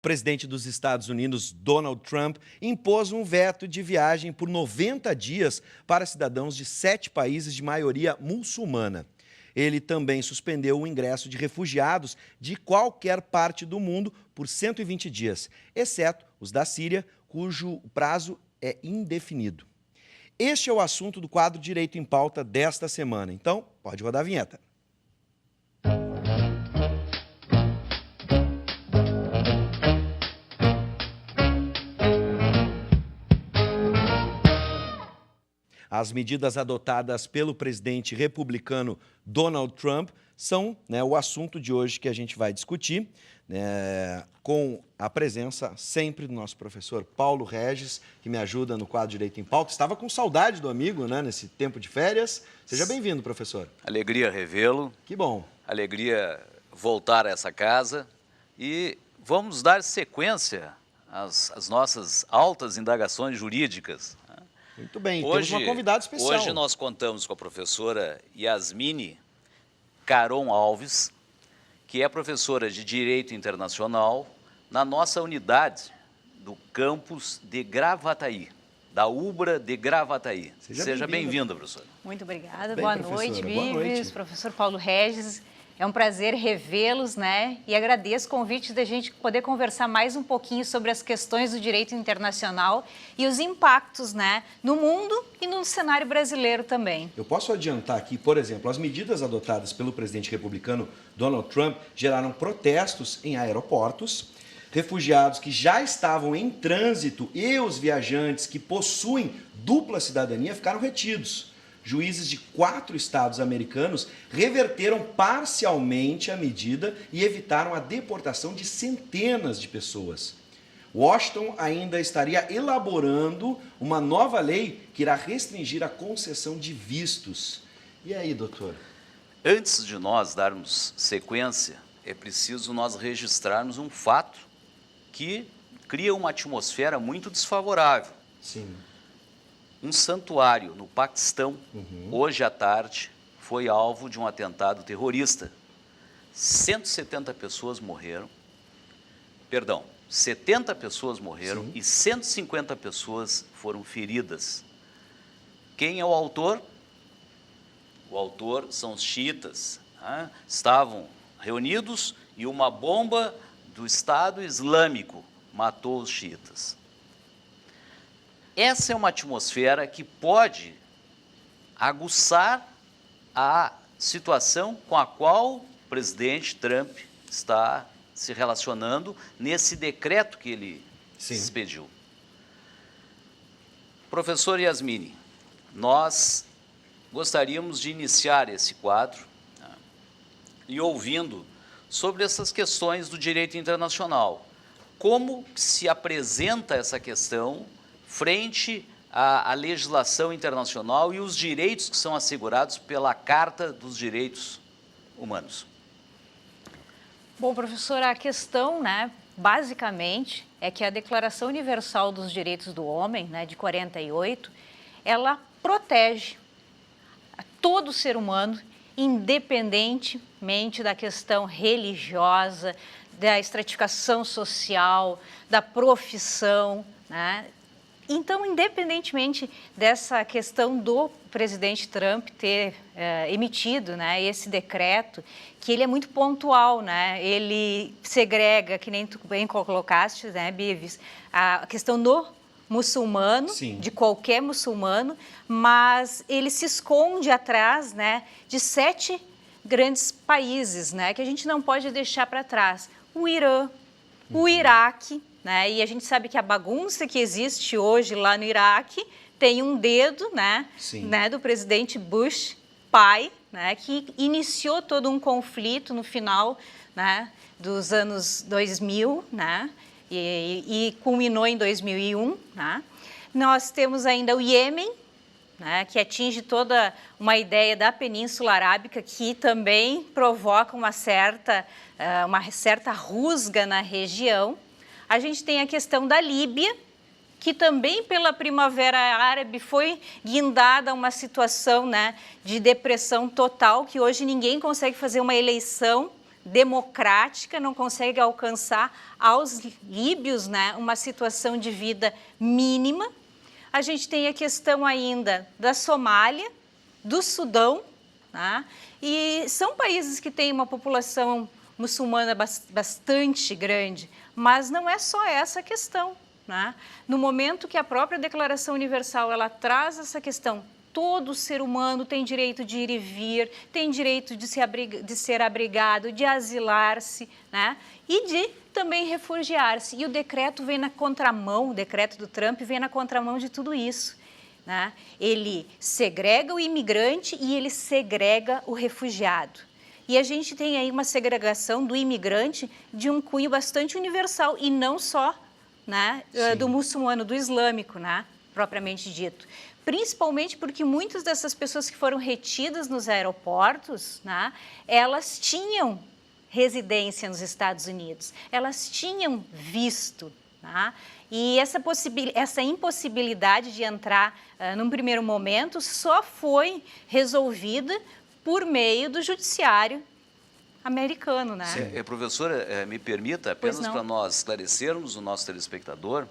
presidente dos Estados Unidos, Donald Trump, impôs um veto de viagem por 90 dias para cidadãos de 7 países de maioria muçulmana. Ele também suspendeu o ingresso de refugiados de qualquer parte do mundo por 120 dias, exceto os da Síria, cujo prazo é indefinido. Este é o assunto do quadro Direito em Pauta desta semana. Então, pode rodar a vinheta. As medidas adotadas pelo presidente republicano Donald Trump são o assunto de hoje que a gente vai discutir, com a presença sempre do nosso professor Paulo Regis, que me ajuda no quadro Direito em Pauta. Estava com saudade do amigo, nesse tempo de férias. Seja bem-vindo, professor. Alegria revê-lo. Que bom. Alegria voltar a essa casa e vamos dar sequência às nossas altas indagações jurídicas. Muito bem, temos uma convidada especial. Hoje nós contamos com a professora Yasmine Caron Alves, que é professora de Direito Internacional na nossa unidade do campus de Gravataí, da UBRA de Gravataí. Seja bem-vinda, professora. Muito obrigada. Bem, boa noite, Boa noite. Professor Paulo Regis. É um prazer revê-los, E agradeço o convite da gente poder conversar mais um pouquinho sobre as questões do direito internacional e os impactos, no mundo e no cenário brasileiro também. Eu posso adiantar aqui, por exemplo, as medidas adotadas pelo presidente republicano Donald Trump geraram protestos em aeroportos, refugiados que já estavam em trânsito e os viajantes que possuem dupla cidadania ficaram retidos. Juízes de 4 estados americanos reverteram parcialmente a medida e evitaram a deportação de centenas de pessoas. Washington ainda estaria elaborando uma nova lei que irá restringir a concessão de vistos. E aí, doutor? Antes de nós darmos sequência, é preciso nós registrarmos um fato que cria uma atmosfera muito desfavorável. Sim. Um santuário no Paquistão, hoje à tarde, foi alvo de um atentado terrorista. 170 pessoas morreram, 70 pessoas morreram. Sim. E 150 pessoas foram feridas. Quem é o autor? O autor são os xiitas. Estavam reunidos e uma bomba do Estado Islâmico matou os xiitas. Essa é uma atmosfera que pode aguçar a situação com a qual o presidente Trump está se relacionando nesse decreto que ele expediu. Professor Yasmine, nós gostaríamos de iniciar esse quadro e ouvindo sobre essas questões do direito internacional. Como se apresenta essa questão frente à legislação internacional e os direitos que são assegurados pela Carta dos Direitos Humanos? Bom, professora, a questão, basicamente, é que a Declaração Universal dos Direitos do Homem, de 48, ela protege todo ser humano, independentemente da questão religiosa, da estratificação social, da profissão, Então, independentemente dessa questão do presidente Trump ter emitido esse decreto, que ele é muito pontual, ele segrega, que nem tu bem colocaste, Bives, a questão do muçulmano, Sim. de qualquer muçulmano, mas ele se esconde atrás de 7 grandes países que a gente não pode deixar para trás. O Irã, o Iraque, e a gente sabe que a bagunça que existe hoje lá no Iraque tem um dedo do presidente Bush, pai, que iniciou todo um conflito no final dos anos 2000 e culminou em 2001. Nós temos ainda o Iêmen, que atinge toda uma ideia da Península Arábica, que também provoca uma certa rusga na região. A gente tem a questão da Líbia, que também pela Primavera Árabe foi guindada a uma situação de depressão total, que hoje ninguém consegue fazer uma eleição democrática, não consegue alcançar aos líbios, né, uma situação de vida mínima. A gente tem a questão ainda da Somália, do Sudão, né, e são países que têm uma população muçulmana bastante grande, mas não é só essa questão, né? No momento que a própria Declaração Universal ela traz essa questão, todo ser humano tem direito de ir e vir, tem direito de ser abrigado, de asilar-se, né? E de também refugiar-se. E o decreto vem na contramão, o decreto do Trump vem na contramão de tudo isso, né? Ele segrega o imigrante e ele segrega o refugiado. E a gente tem aí uma segregação do imigrante de um cunho bastante universal e não só, né, do muçulmano, do islâmico, né, propriamente dito. Principalmente porque muitas dessas pessoas que foram retidas nos aeroportos, né, elas tinham residência nos Estados Unidos, elas tinham visto, né, e essa impossibilidade de entrar num primeiro momento só foi resolvida por meio do judiciário americano, né? Professora, me permita, apenas para nós esclarecermos o nosso telespectador,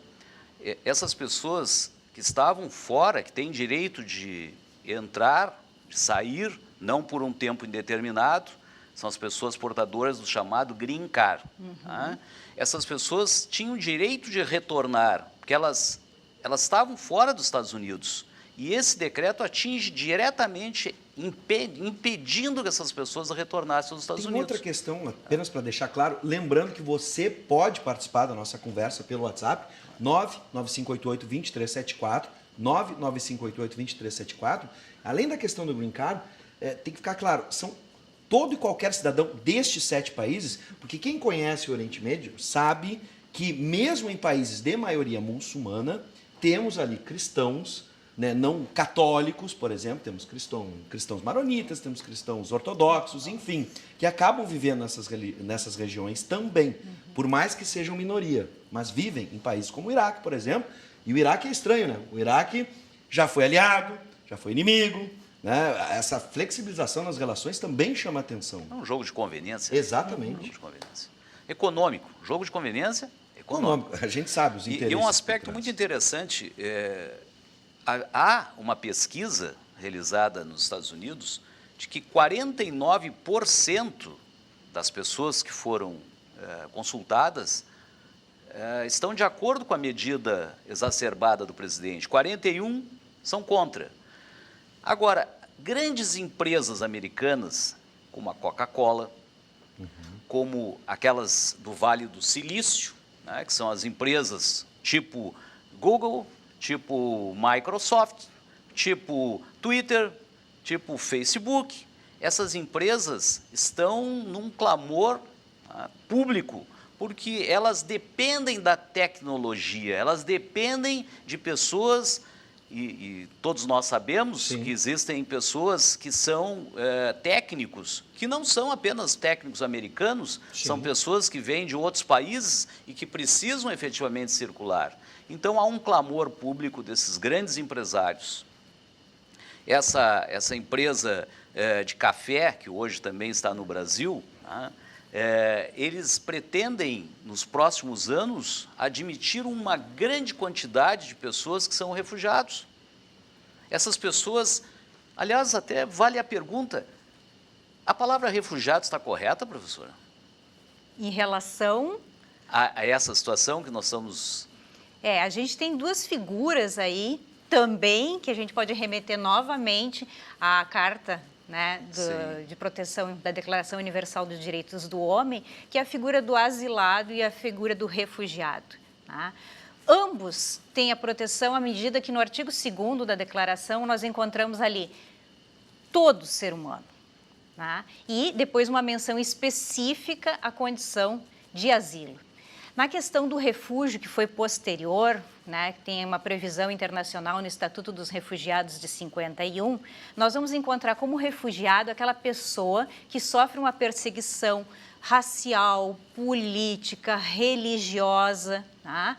essas pessoas que estavam fora, que têm direito de entrar, de sair, não por um tempo indeterminado, são as pessoas portadoras do chamado Green Card. Tá? Essas pessoas tinham direito de retornar, porque elas estavam fora dos Estados Unidos. E esse decreto atinge diretamente, impedindo que essas pessoas retornassem aos Estados Unidos. Outra questão, apenas para deixar claro, lembrando que você pode participar da nossa conversa pelo WhatsApp, 99588-2374, 99588-2374. Além da questão do Green Card, tem que ficar claro, são todo e qualquer cidadão destes 7 países, porque quem conhece o Oriente Médio sabe que mesmo em países de maioria muçulmana, temos ali cristãos, né, não católicos, por exemplo, temos cristãos maronitas, temos cristãos ortodoxos, enfim, que acabam vivendo nessas regiões também, por mais que sejam minoria, mas vivem em países como o Iraque, por exemplo, e o Iraque é estranho, né? O Iraque já foi aliado, já foi inimigo, né? Essa flexibilização nas relações também chama atenção. É um jogo de conveniência. Exatamente. Um jogo de conveniência. Econômico, jogo de conveniência econômico. A gente sabe os interesses. E um aspecto muito interessante, há uma pesquisa realizada nos Estados Unidos de que 49% das pessoas que foram consultadas estão de acordo com a medida exacerbada do presidente, 41% são contra. Agora, grandes empresas americanas, como a Coca-Cola, como aquelas do Vale do Silício, né, que são as empresas tipo Google, tipo Microsoft, tipo Twitter, tipo Facebook, essas empresas estão num clamor público, porque elas dependem da tecnologia, elas dependem de pessoas, e todos nós sabemos que existem pessoas que são técnicos, que não são apenas técnicos americanos, são pessoas que vêm de outros países e que precisam efetivamente circular. Então, há um clamor público desses grandes empresários. Essa empresa de café, que hoje também está no Brasil, eles pretendem, nos próximos anos, admitir uma grande quantidade de pessoas que são refugiados. Essas pessoas, aliás, até vale a pergunta, a palavra refugiado está correta, professora? Em relação a essa situação que nós estamos... a gente tem duas figuras aí também, que a gente pode remeter novamente à Carta, né, de proteção da Declaração Universal dos Direitos do Homem, que é a figura do asilado e a figura do refugiado. Tá? Ambos têm a proteção à medida que no artigo 2º da Declaração nós encontramos ali todo ser humano. Tá? E depois uma menção específica à condição de asilo. Na questão do refúgio, que foi posterior, né, que tem uma previsão internacional no Estatuto dos Refugiados de 51, nós vamos encontrar como refugiado aquela pessoa que sofre uma perseguição racial, política, religiosa. Tá?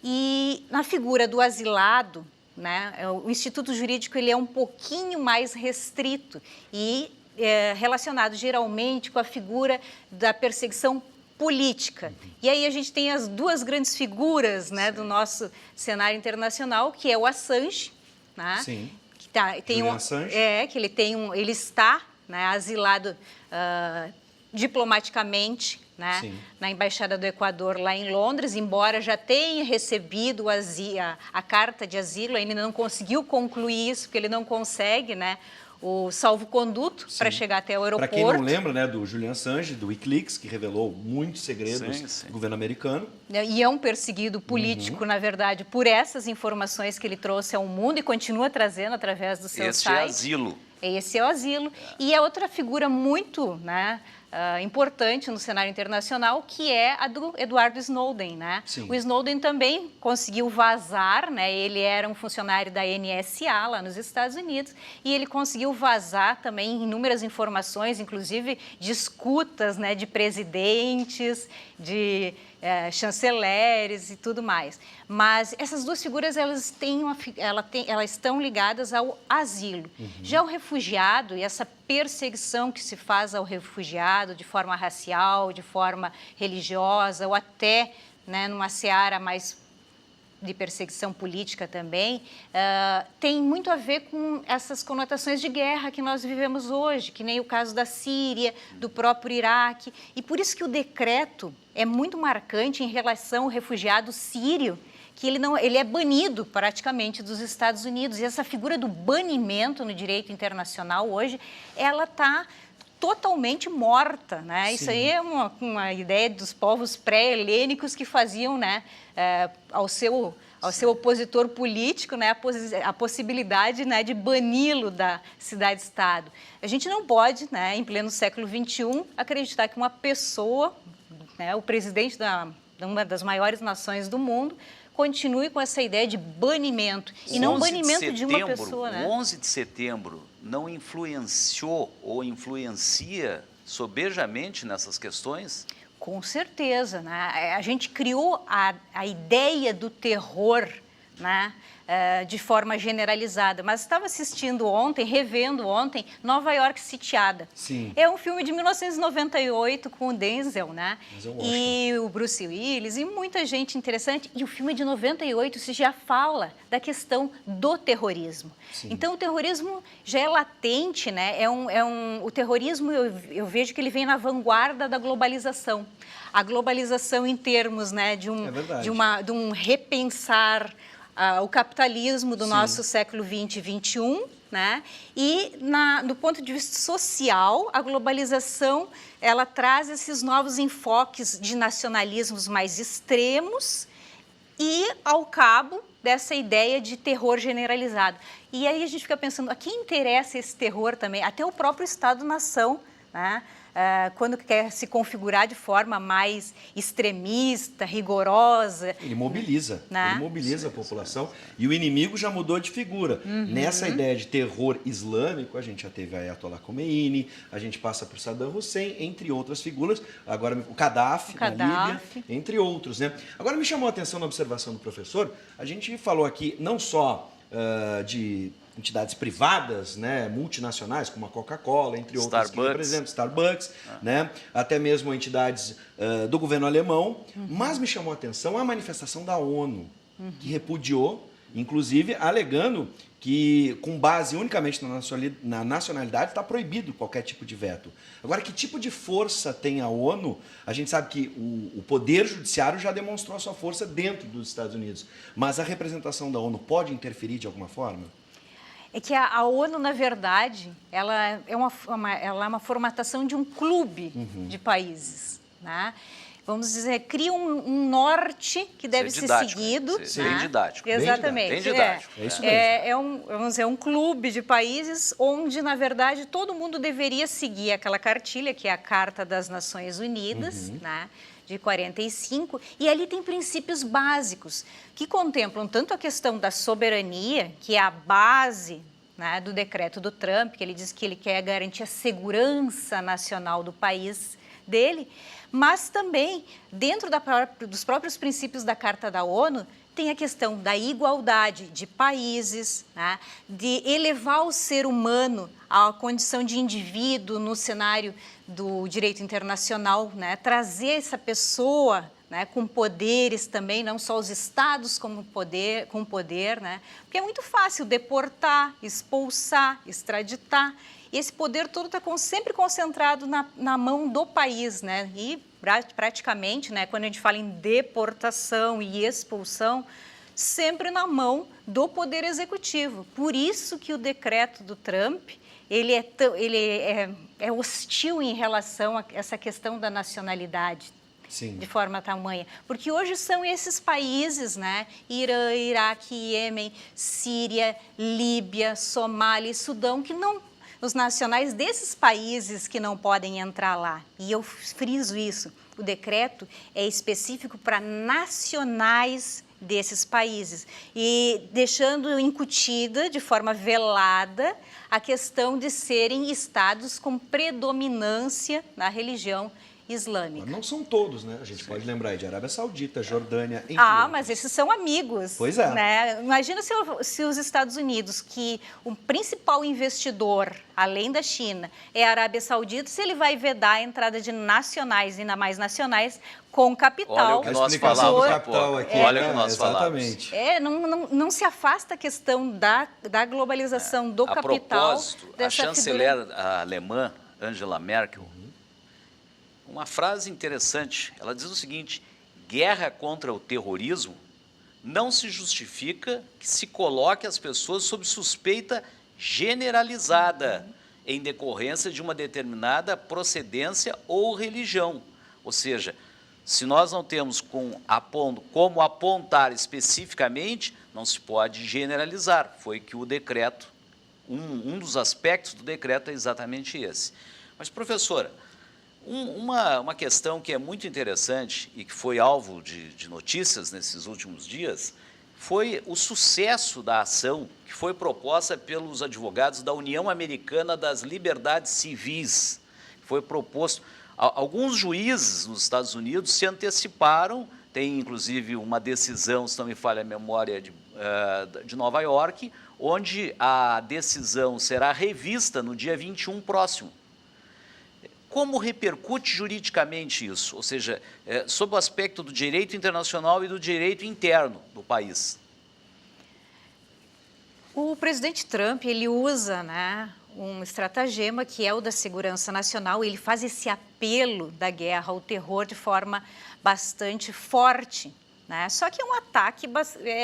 E na figura do asilado, né, o Instituto Jurídico ele é um pouquinho mais restrito e relacionado geralmente com a figura da perseguição política. E aí a gente tem as duas grandes figuras, né, do nosso cenário internacional, que é o Assange, né? Sim. Que tem Assange. que ele está, né, asilado diplomaticamente, né, na Embaixada do Equador lá em Londres, embora já tenha recebido a carta de asilo, ainda não conseguiu concluir isso, porque ele não consegue, né, o salvo-conduto para chegar até o aeroporto. Para quem não lembra, né, do Julian Assange, do Wikileaks, que revelou muitos segredos do governo americano. E é um perseguido político, na verdade, por essas informações que ele trouxe ao mundo e continua trazendo através do seu site. Esse é asilo. Esse é o asilo. E é outra figura muito, né, importante no cenário internacional, que é a do Edward Snowden, né? Sim. O Snowden também conseguiu vazar, né? Ele era um funcionário da NSA lá nos Estados Unidos e ele conseguiu vazar também inúmeras informações, inclusive de escutas, né, de presidentes, de chanceleres e tudo mais. Mas essas duas figuras, elas estão ligadas ao asilo. Já o refugiado e essa perseguição que se faz ao refugiado de forma racial, de forma religiosa ou até, né, numa seara mais de perseguição política também, tem muito a ver com essas conotações de guerra que nós vivemos hoje, que nem o caso da Síria, do próprio Iraque. E por isso que o decreto é muito marcante em relação ao refugiado sírio, que ele é banido praticamente dos Estados Unidos. E essa figura do banimento no direito internacional hoje, ela está totalmente morta, né? Sim. Isso aí é uma ideia dos povos pré-helênicos que faziam, né, ao seu opositor político, né, a possibilidade, né, de bani-lo da cidade-estado. A gente não pode, né, em pleno século XXI, acreditar que uma pessoa, né, o presidente de uma das maiores nações do mundo, continue com essa ideia de banimento, e não banimento de uma pessoa, né? O 11 de setembro não influenciou ou influencia sobejamente nessas questões? Com certeza, né? A gente criou a ideia do terror, né, de forma generalizada, mas estava assistindo ontem, revendo ontem, Nova York Sitiada. Sim. É um filme de 1998 com o Denzel, né? E o Bruce Willis e muita gente interessante. E o filme de 98 se já fala da questão do terrorismo. Sim. Então o terrorismo já é latente, né? O terrorismo eu vejo que ele vem na vanguarda da globalização. A globalização em termos, né, de um repensar o capitalismo do nosso século XX e XXI, né? E do ponto de vista social, a globalização ela traz esses novos enfoques de nacionalismos mais extremos e ao cabo dessa ideia de terror generalizado. E aí a gente fica pensando, a quem interessa esse terror também? Até o próprio Estado-nação, né? Quando quer se configurar de forma mais extremista, rigorosa. Ele mobiliza, né? Ele mobiliza a população e o inimigo já mudou de figura. Nessa ideia de terror islâmico, a gente já teve a Ayatollah Khomeini, a gente passa por Saddam Hussein, entre outras figuras, agora o Gaddafi na Líbia, entre outros, né? Agora me chamou a atenção na observação do professor, a gente falou aqui não só de entidades privadas, né, multinacionais, como a Coca-Cola, entre outras, que representam Starbucks, né, até mesmo entidades do governo alemão, mas me chamou a atenção a manifestação da ONU, que repudiou, inclusive alegando que, com base unicamente na nacionalidade, está proibido qualquer tipo de veto. Agora, que tipo de força tem a ONU? A gente sabe que o Poder Judiciário já demonstrou a sua força dentro dos Estados Unidos, mas a representação da ONU pode interferir de alguma forma? É que a ONU, na verdade, ela é uma formatação de um clube de países, né? Vamos dizer, cria um norte que deve ser seguido. Bem didático. Exatamente. Bem didático. É isso mesmo. Vamos dizer, um clube de países onde, na verdade, todo mundo deveria seguir aquela cartilha, que é a Carta das Nações Unidas, né, de 45, e ali tem princípios básicos que contemplam tanto a questão da soberania, que é a base, né, do decreto do Trump, que ele diz que ele quer garantir a segurança nacional do país dele, mas também, dentro dos próprios princípios da Carta da ONU, Tem a questão da igualdade de países, né? De elevar o ser humano à condição de indivíduo no cenário do direito internacional, né? Trazer essa pessoa, né, com poderes também, não só os estados com poder, né? Porque é muito fácil deportar, expulsar, extraditar. E esse poder todo está sempre concentrado na mão do país, né? E praticamente, né, quando a gente fala em deportação e expulsão, sempre na mão do Poder Executivo. Por isso que o decreto do Trump, ele é hostil em relação a essa questão da nacionalidade. Sim. De forma tamanha. Porque hoje são esses países, né? Irã, Iraque, Iêmen, Síria, Líbia, Somália e Sudão, que não... Os nacionais desses países que não podem entrar lá. E eu friso isso. O decreto é específico para nacionais desses países. E deixando incutida, de forma velada, a questão de serem estados com predominância na religião islâmica. Não são todos, né? A gente pode lembrar aí de Arábia Saudita, Jordânia, entre Ah, outros. mas esses são amigos. Pois é. Né? Imagina se os Estados Unidos, que o principal investidor, além da China, é a Arábia Saudita, se ele vai vedar a entrada de nacionais, ainda mais nacionais, com capital. Olha o que nós falamos há pouco. Olha o que nós exatamente. falamos. Não se afasta a questão da globalização do A capital. propósito, a chanceler alemã, Angela Merkel, uma frase interessante, ela diz o seguinte: guerra contra o terrorismo não se justifica que se coloque as pessoas sob suspeita generalizada em decorrência de uma determinada procedência ou religião. Ou seja, se nós não temos como apontar especificamente, não se pode generalizar. Foi que o decreto, um dos aspectos do decreto é exatamente esse. Mas, professora, uma questão que é muito interessante e que foi alvo de notícias nesses últimos dias foi o sucesso da ação que foi proposta pelos advogados da União Americana das Liberdades Civis. Foi proposto. Alguns juízes nos Estados Unidos se anteciparam, tem inclusive uma decisão, se não me falha a memória, de Nova York, onde a decisão será revista no dia 21 próximo. Como repercute juridicamente isso? Ou seja, sob o aspecto do direito internacional e do direito interno do país? O presidente Trump, ele usa, né, um estratagema que é o da segurança nacional. Ele faz esse apelo da guerra ao terror de forma bastante forte, né? Só que é um ataque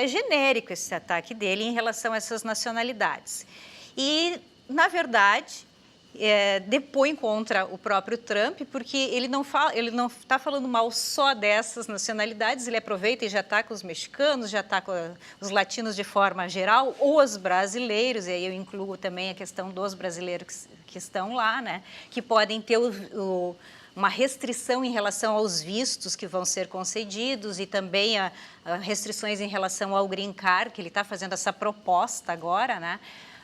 genérico, esse ataque dele em relação a essas nacionalidades. E, na verdade, depõe contra o próprio Trump, porque ele não está falando mal só dessas nacionalidades, ele aproveita e já ataca os mexicanos, já ataca os latinos de forma geral, os brasileiros, e aí eu incluo também a questão dos brasileiros que estão lá, né, que podem ter uma restrição em relação aos vistos que vão ser concedidos e também a restrições em relação ao green card, que ele está fazendo essa proposta agora, né?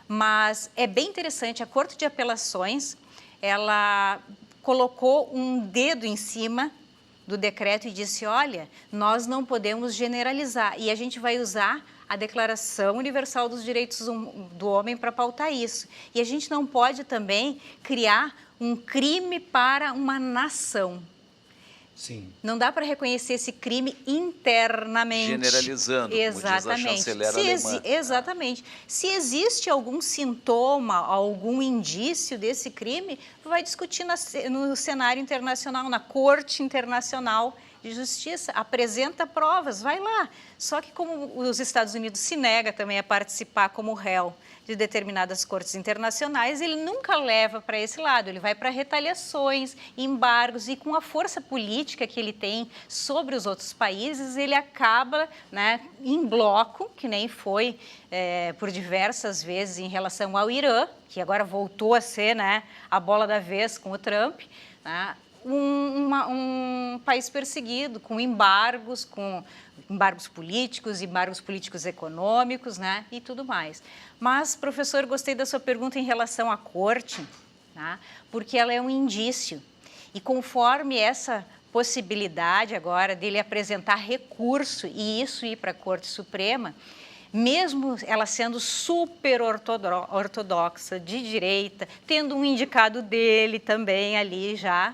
Mas é bem interessante, a Corte de Apelações, ela colocou um dedo em cima do decreto e disse, olha, nós não podemos generalizar e a gente vai usar a Declaração Universal dos Direitos do Homem para pautar isso. E a gente não pode também criar um crime para uma nação. Sim. Não dá para reconhecer esse crime internamente. Generalizando, exatamente. Como diz a chanceler alemã. Exatamente. Se existe algum sintoma, algum indício desse crime, vai discutir no cenário internacional, na Corte Internacional de Justiça, apresenta provas, vai lá. Só que como os Estados Unidos se nega também a participar como réu de determinadas cortes internacionais, ele nunca leva para esse lado, ele vai para retaliações, embargos, e com a força política que ele tem sobre os outros países, ele acaba, né, em bloco, que nem foi por diversas vezes em relação ao Irã, que agora voltou a ser, né, a bola da vez com o Trump, né, um país perseguido, com embargos políticos econômicos, né, e tudo mais. Mas, professor, gostei da sua pergunta em relação à corte, né, porque ela é um indício. E conforme essa possibilidade agora dele apresentar recurso e isso ir para a Corte Suprema, mesmo ela sendo super ortodoxa, de direita, tendo um indicado dele também ali já,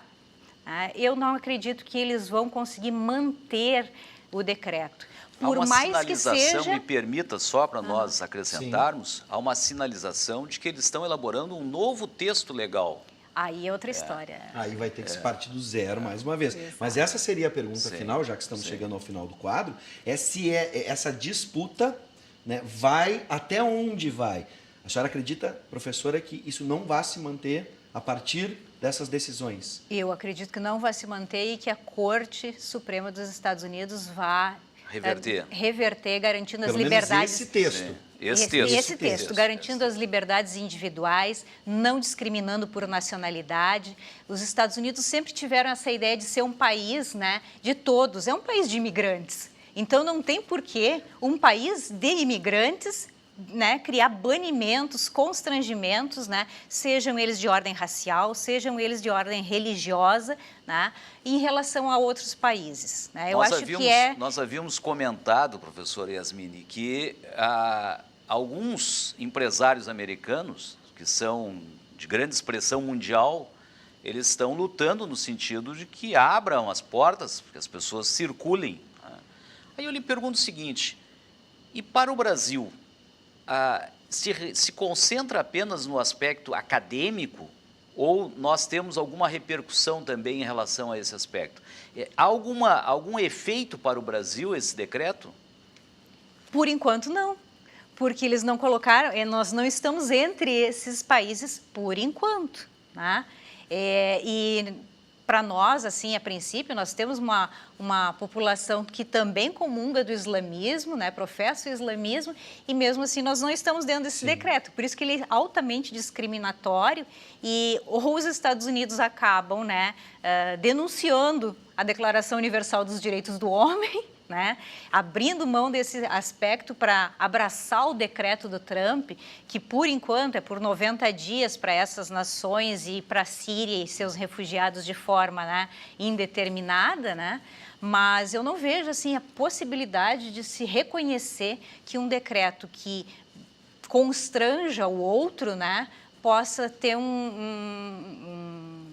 eu não acredito que eles vão conseguir manter o decreto. Há uma mais sinalização, que seja... me permita só para nós acrescentarmos, há uma sinalização de que eles estão elaborando um novo texto legal. Aí é outra história. Aí vai ter que se partir do zero mais uma vez. Exato. Mas essa seria a pergunta final, já que estamos chegando ao final do quadro, é se essa disputa, né, vai, até onde vai? A senhora acredita, professora, que isso não vai se manter a partir dessas decisões? Eu acredito que não vai se manter e que a Corte Suprema dos Estados Unidos vá reverter, garantindo Pelo as liberdades. Esse texto. Esse texto, garantindo as liberdades individuais, não discriminando por nacionalidade. Os Estados Unidos sempre tiveram essa ideia de ser um país, né, de todos, é um país de imigrantes. Então, não tem porquê um país de imigrantes, né, criar banimentos, constrangimentos, né, sejam eles de ordem racial, sejam eles de ordem religiosa, né, em relação a outros países. Né? Nós havíamos comentado, professora Yasmine, que alguns empresários americanos, que são de grande expressão mundial, eles estão lutando no sentido de que abram as portas, que as pessoas circulem. Aí eu lhe pergunto o seguinte, e para o Brasil, se concentra apenas no aspecto acadêmico ou nós temos alguma repercussão também em relação a esse aspecto? Há algum efeito para o Brasil esse decreto? Por enquanto, não. Porque eles não colocaram, nós não estamos entre esses países por enquanto. Né? E para nós, assim, a princípio, nós temos uma população que também comunga do islamismo, né, professa o islamismo, e mesmo assim nós não estamos dentro desse decreto. Por isso que ele é altamente discriminatório e os Estados Unidos acabam, né, denunciando a Declaração Universal dos Direitos do Homem, né, abrindo mão desse aspecto para abraçar o decreto do Trump, que por enquanto é por 90 dias para essas nações e para a Síria e seus refugiados de forma, né, indeterminada, né, mas eu não vejo assim, a possibilidade de se reconhecer que um decreto que constranja o outro, né, possa ter um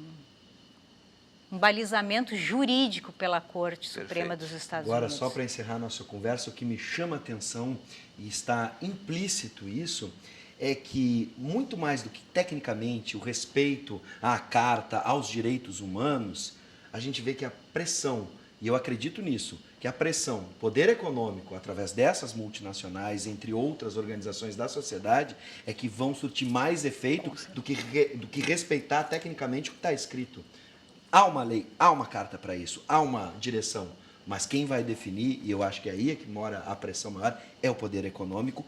balizamento jurídico pela Corte Suprema dos Estados Agora, Unidos. só para encerrar nossa conversa, o que me chama a atenção, e está implícito isso, é que muito mais do que tecnicamente o respeito à Carta, aos direitos humanos, a gente vê que a pressão, e eu acredito nisso, que a pressão, poder econômico, através dessas multinacionais, entre outras organizações da sociedade, é que vão surtir mais efeito do que respeitar tecnicamente o que está escrito. Há uma lei, há uma carta para isso, há uma direção, mas quem vai definir, e eu acho que aí é que mora a pressão maior, é o poder econômico,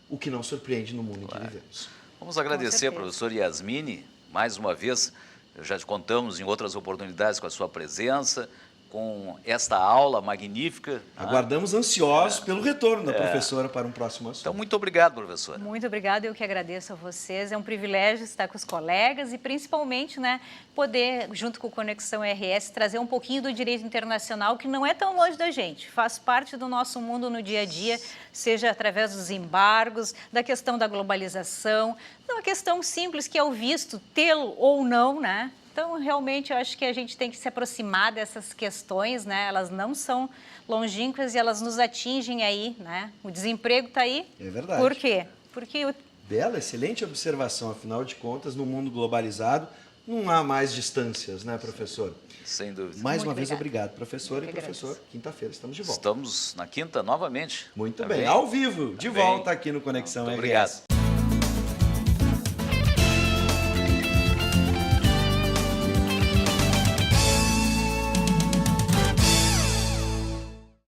o que não surpreende no mundo em que vivemos. Vamos agradecer a professora Yasmine, mais uma vez, já contamos em outras oportunidades com a sua presença, com esta aula magnífica. Aguardamos ansiosos pelo retorno da professora para um próximo assunto. Então, muito obrigado, professora. Muito obrigada, eu que agradeço a vocês. É um privilégio estar com os colegas e, principalmente, né, poder, junto com o Conexão RS, trazer um pouquinho do direito internacional, que não é tão longe da gente, faz parte do nosso mundo no dia a dia, seja através dos embargos, da questão da globalização, uma questão simples que é o visto, tê-lo ou não, né? Então, realmente, eu acho que a gente tem que se aproximar dessas questões, né? Elas não são longínquas e elas nos atingem aí, né? O desemprego está aí. É verdade. Por quê? Porque Bela, excelente observação. Afinal de contas, no mundo globalizado, não há mais distâncias, né, professor? Sem dúvida. Mais uma vez, obrigado, professor e professor. Agradeço. Quinta-feira estamos de volta. Estamos na quinta novamente. Muito Tá bem, ao vivo, de volta aqui no Conexão RS. Muito obrigado.